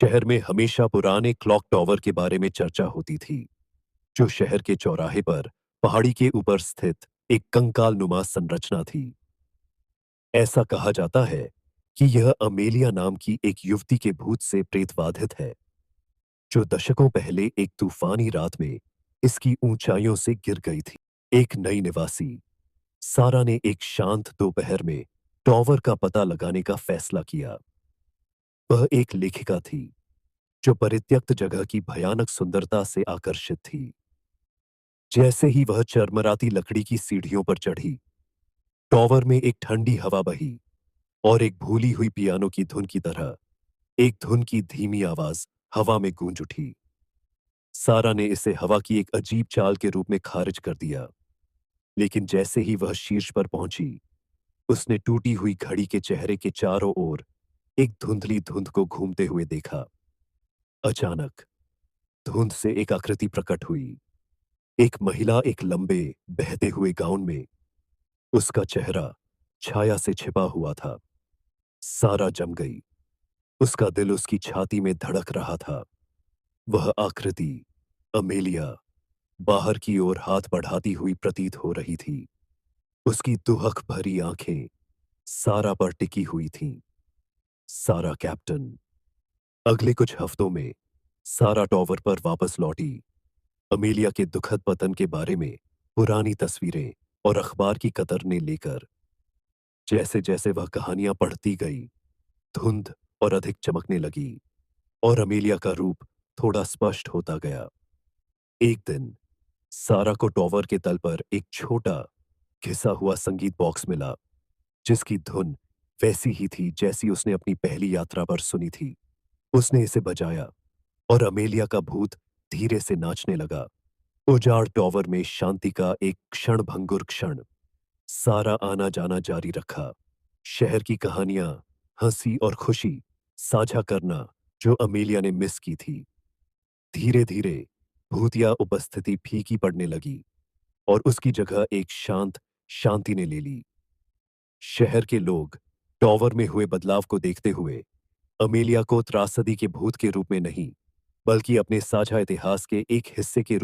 शहर में हमेशा पुराने क्लॉक टॉवर के बारे में चर्चा होती थी, जो शहर के चौराहे पर पहाड़ी के ऊपर स्थित एक कंकाल नुमा संरचना थी। ऐसा कहा जाता है कि यह अमेलिया नाम की एक युवती के भूत से प्रेतबाधित है, जो दशकों पहले एक तूफानी रात में इसकी ऊंचाइयों से गिर गई थी। एक नई निवासी सारा ने एक शांत दोपहर में टॉवर का पता लगाने का फैसला किया। वह एक लेखिका थी, जो परित्यक्त जगह की भयानक सुंदरता से आकर्षित थी। जैसे ही वह चरमराती लकड़ी की सीढ़ियों पर चढ़ी, टॉवर में एक ठंडी हवा बही और एक भूली हुई पियानो की धुन की तरह एक धुन की धीमी आवाज हवा में गूंज उठी। सारा ने इसे हवा की एक अजीब चाल के रूप में खारिज कर दिया, लेकिन जैसे ही वह शीर्ष पर पहुंची, उसने टूटी हुई घड़ी के चेहरे के चारों ओर एक धुंधली धुंध को घूमते हुए देखा। अचानक धुंध से एक आकृति प्रकट हुई। एक महिला एक लंबे बहते हुए गाउन में। उसका चेहरा छाया से छिपा हुआ था। सारा जम गई। उसका दिल उसकी छाती में धड़क रहा था। वह आकृति, अमेलिया, बाहर की ओर हाथ बढ़ाती हुई प्रतीत हो रही थी। उसकी दुहक भरी आंखें सारा पर टिकी हुई थीं। सारा कैप्टन। अगले कुछ हफ्तों में सारा टॉवर पर वापस लौटी, अमेलिया के दुखद पतन के बारे में पुरानी तस्वीरें और अखबार की कतरने लेकर। जैसे जैसे वह कहानियां पढ़ती गई, धुंध और अधिक चमकने लगी और अमेलिया का रूप थोड़ा स्पष्ट होता गया। एक दिन सारा को टॉवर के तल पर एक छोटा घिसा हुआ संगीत बॉक्स मिला, जिसकी धुन वैसी ही थी जैसी उसने अपनी पहली यात्रा पर सुनी थी। उसने इसे बजाया और अमेलिया का भूत धीरे से नाचने लगा। उजाड़ टॉवर में शांति का एक क्षणभंगुर क्षण। सारा आना जाना जारी रखा, शहर की कहानियां, हंसी और खुशी साझा करना जो अमेलिया ने मिस की थी। धीरे धीरे भूतिया उपस्थिति फीकी पड़ने लगी और उसकी जगह एक शांत शांति ने ले ली। शहर के लोग टॉवर में हुए बदलाव को देखते हुए अमेलिया को त्रासदी के भूत के रूप में नहीं, बल्कि अपने साझा इतिहास के एक हिस्से के रूप